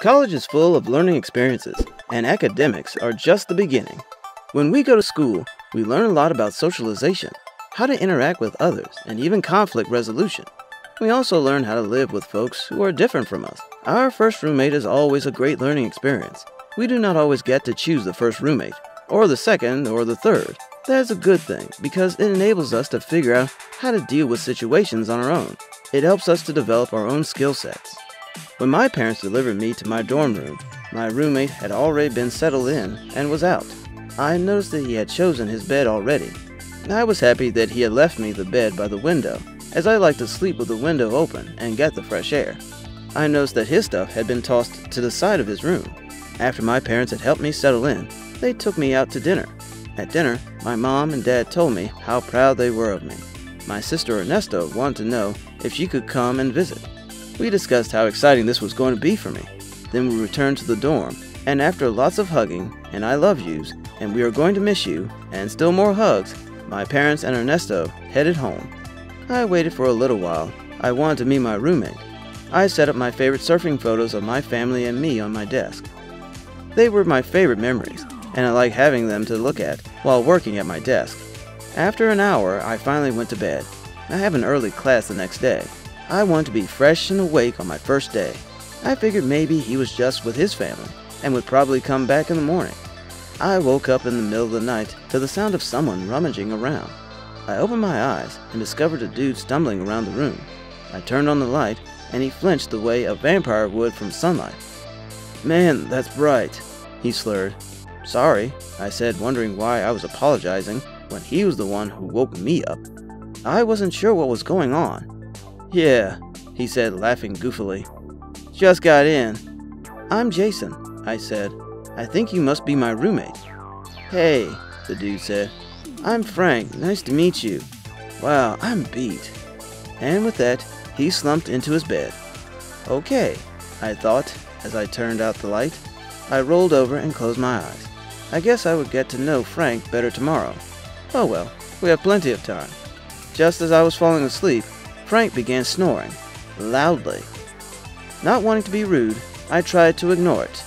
College is full of learning experiences, and academics are just the beginning. When we go to school, we learn a lot about socialization, how to interact with others, and even conflict resolution. We also learn how to live with folks who are different from us. Our first roommate is always a great learning experience. We do not always get to choose the first roommate, or the second, or the third. That's a good thing, because it enables us to figure out how to deal with situations on our own. It helps us to develop our own skill sets. When my parents delivered me to my dorm room, my roommate had already been settled in and was out. I noticed that he had chosen his bed already. I was happy that he had left me the bed by the window, as I like to sleep with the window open and get the fresh air. I noticed that his stuff had been tossed to the side of his room. After my parents had helped me settle in, they took me out to dinner. At dinner, my mom and dad told me how proud they were of me. My sister Ernesto wanted to know if she could come and visit. We discussed how exciting this was going to be for me. Then we returned to the dorm, and after lots of hugging, and I love yous, and we are going to miss you, and still more hugs, my parents and Ernesto headed home. I waited for a little while. I wanted to meet my roommate. I set up my favorite surfing photos of my family and me on my desk. They were my favorite memories, and I like having them to look at while working at my desk. After an hour, I finally went to bed. I have an early class the next day. I wanted to be fresh and awake on my first day. I figured maybe he was just with his family and would probably come back in the morning. I woke up in the middle of the night to the sound of someone rummaging around. I opened my eyes and discovered a dude stumbling around the room. I turned on the light and he flinched the way a vampire would from sunlight. "Man, that's bright," he slurred. "Sorry," I said, wondering why I was apologizing when he was the one who woke me up. I wasn't sure what was going on. "Yeah," he said, laughing goofily. "Just got in." "I'm Jason," I said. "I think you must be my roommate." "Hey," the dude said. "I'm Frank. Nice to meet you." "Wow, I'm beat." And with that, he slumped into his bed. Okay, I thought as I turned out the light. I rolled over and closed my eyes. I guess I would get to know Frank better tomorrow. Oh well, we have plenty of time. Just as I was falling asleep, Frank began snoring, loudly. Not wanting to be rude, I tried to ignore it.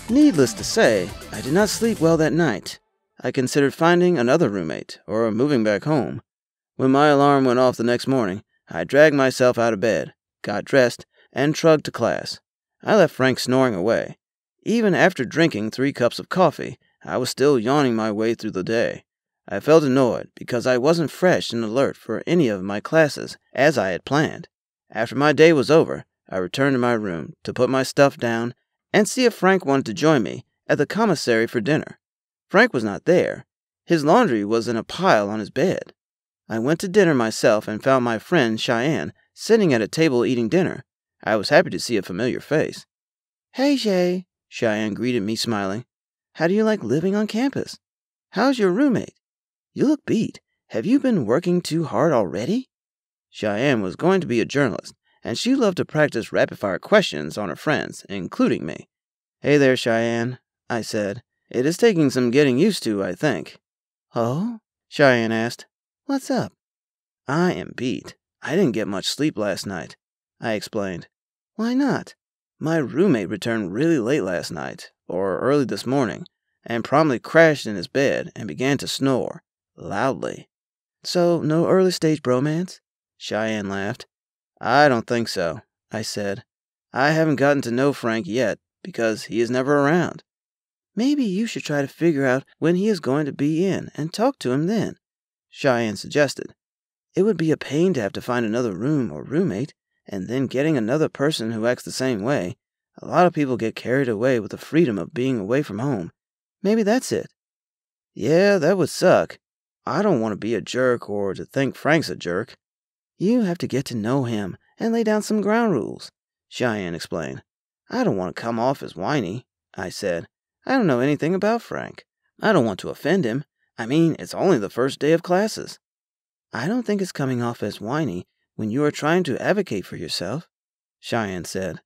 Needless to say, I did not sleep well that night. I considered finding another roommate, or moving back home. When my alarm went off the next morning, I dragged myself out of bed, got dressed, and trudged to class. I left Frank snoring away. Even after drinking 3 cups of coffee, I was still yawning my way through the day. I felt annoyed because I wasn't fresh and alert for any of my classes as I had planned. After my day was over, I returned to my room to put my stuff down and see if Frank wanted to join me at the commissary for dinner. Frank was not there. His laundry was in a pile on his bed. I went to dinner myself and found my friend Cheyenne sitting at a table eating dinner. I was happy to see a familiar face. "Hey, Shay," Cheyenne greeted me smiling. "How do you like living on campus? How's your roommate? You look beat. Have you been working too hard already?" Cheyenne was going to be a journalist, and she loved to practice rapid-fire questions on her friends, including me. "Hey there, Cheyenne," I said. "It is taking some getting used to, I think." "Oh?" Cheyenne asked. "What's up?" "I am beat. I didn't get much sleep last night," I explained. "Why not?" "My roommate returned really late last night, or early this morning, and promptly crashed in his bed and began to snore, loudly." "So, no early-stage bromance?" Cheyenne laughed. "I don't think so," I said. "I haven't gotten to know Frank yet, because he is never around." "Maybe you should try to figure out when he is going to be in and talk to him then," Cheyenne suggested. "It would be a pain to have to find another room or roommate, and then getting another person who acts the same way. A lot of people get carried away with the freedom of being away from home. Maybe that's it." "Yeah, that would suck. I don't want to be a jerk or to think Frank's a jerk." "You have to get to know him and lay down some ground rules," Cheyenne explained. "I don't want to come off as whiny," I said. "I don't know anything about Frank. I don't want to offend him. I mean, it's only the first day of classes." "I don't think it's coming off as whiny when you are trying to advocate for yourself," Cheyenne said.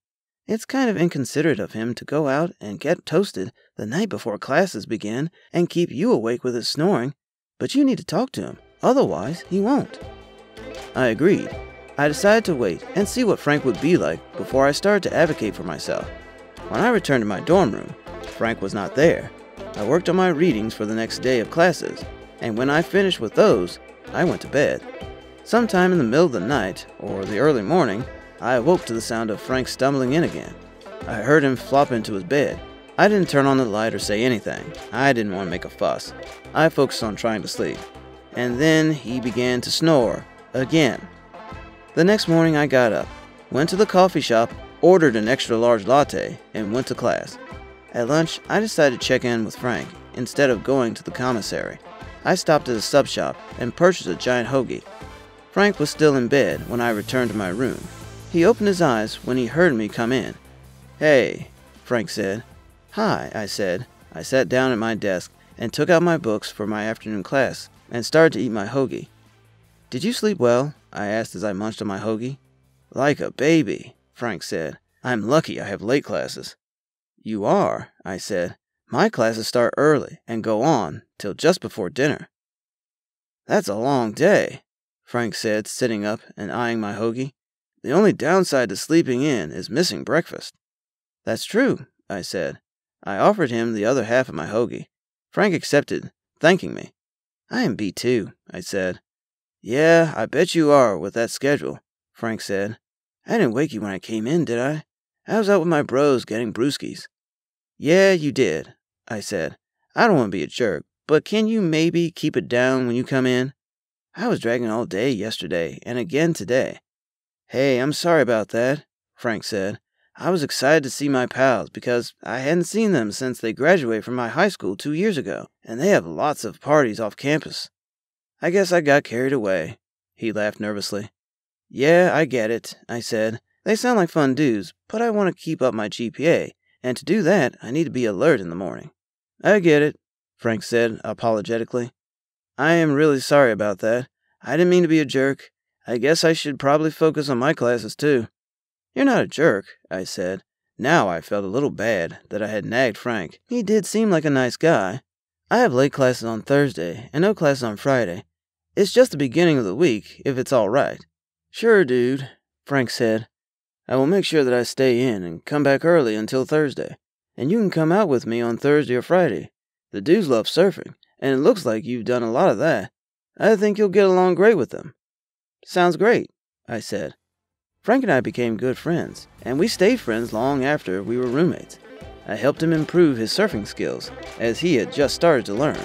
"It's kind of inconsiderate of him to go out and get toasted the night before classes begin and keep you awake with his snoring, but you need to talk to him, otherwise he won't." I agreed. I decided to wait and see what Frank would be like before I started to advocate for myself. When I returned to my dorm room, Frank was not there. I worked on my readings for the next day of classes, and when I finished with those, I went to bed. Sometime in the middle of the night, or the early morning, I awoke to the sound of Frank stumbling in again. I heard him flop into his bed. I didn't turn on the light or say anything. I didn't want to make a fuss. I focused on trying to sleep. And then he began to snore again. The next morning I got up, went to the coffee shop, ordered an extra large latte, and went to class. At lunch, I decided to check in with Frank instead of going to the commissary. I stopped at a sub shop and purchased a giant hoagie. Frank was still in bed when I returned to my room. He opened his eyes when he heard me come in. "Hey," Frank said. "Hi," I said. I sat down at my desk and took out my books for my afternoon class and started to eat my hoagie. "Did you sleep well?" I asked as I munched on my hoagie. "Like a baby," Frank said. "I'm lucky I have late classes." "You are," I said. "My classes start early and go on till just before dinner." "That's a long day," Frank said, sitting up and eyeing my hoagie. "The only downside to sleeping in is missing breakfast." "That's true," I said. I offered him the other half of my hoagie. Frank accepted, thanking me. "I am beat too," I said. "Yeah, I bet you are with that schedule," Frank said. "I didn't wake you when I came in, did I? I was out with my bros getting brewskis." "Yeah, you did," I said. "I don't want to be a jerk, but can you maybe keep it down when you come in? I was dragging all day yesterday and again today." "Hey, I'm sorry about that," Frank said. "I was excited to see my pals because I hadn't seen them since they graduated from my high school 2 years ago, and they have lots of parties off campus. I guess I got carried away." He laughed nervously. "Yeah, I get it," I said. "They sound like fun dudes, but I want to keep up my GPA, and to do that, I need to be alert in the morning." "I get it," Frank said apologetically. "I am really sorry about that. I didn't mean to be a jerk. I guess I should probably focus on my classes too." "You're not a jerk," I said. Now I felt a little bad that I had nagged Frank. He did seem like a nice guy. "I have late classes on Thursday and no classes on Friday. It's just the beginning of the week, if it's all right." "Sure, dude," Frank said. "I will make sure that I stay in and come back early until Thursday. And you can come out with me on Thursday or Friday. The dudes love surfing, and it looks like you've done a lot of that. I think you'll get along great with them." "Sounds great," I said. Frank and I became good friends, and we stayed friends long after we were roommates. I helped him improve his surfing skills, as he had just started to learn.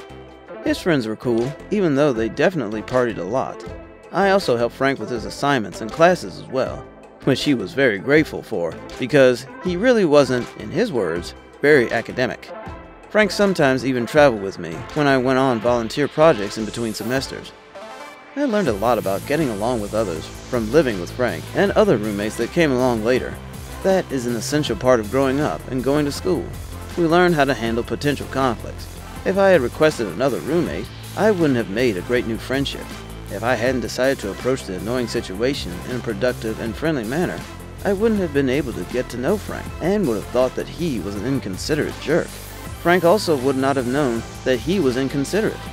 His friends were cool, even though they definitely partied a lot. I also helped Frank with his assignments and classes as well, which he was very grateful for, because he really wasn't, in his words, very academic. Frank sometimes even traveled with me when I went on volunteer projects in between semesters. I learned a lot about getting along with others from living with Frank and other roommates that came along later. That is an essential part of growing up and going to school. We learn how to handle potential conflicts. If I had requested another roommate, I wouldn't have made a great new friendship. If I hadn't decided to approach the annoying situation in a productive and friendly manner, I wouldn't have been able to get to know Frank and would have thought that he was an inconsiderate jerk. Frank also would not have known that he was inconsiderate.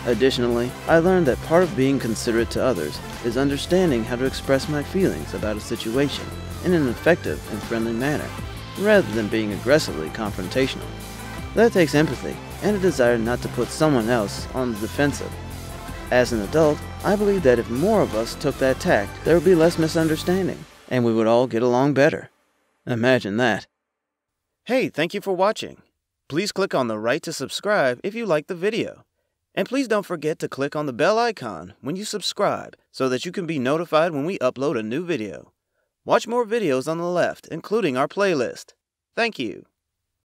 Additionally, I learned that part of being considerate to others is understanding how to express my feelings about a situation in an effective and friendly manner, rather than being aggressively confrontational. That takes empathy and a desire not to put someone else on the defensive. As an adult, I believe that if more of us took that tact, there would be less misunderstanding, and we would all get along better. Imagine that. Hey, thank you for watching. Please click on the right to subscribe if you liked the video. And please don't forget to click on the bell icon when you subscribe so that you can be notified when we upload a new video. Watch more videos on the left, including our playlist. Thank you.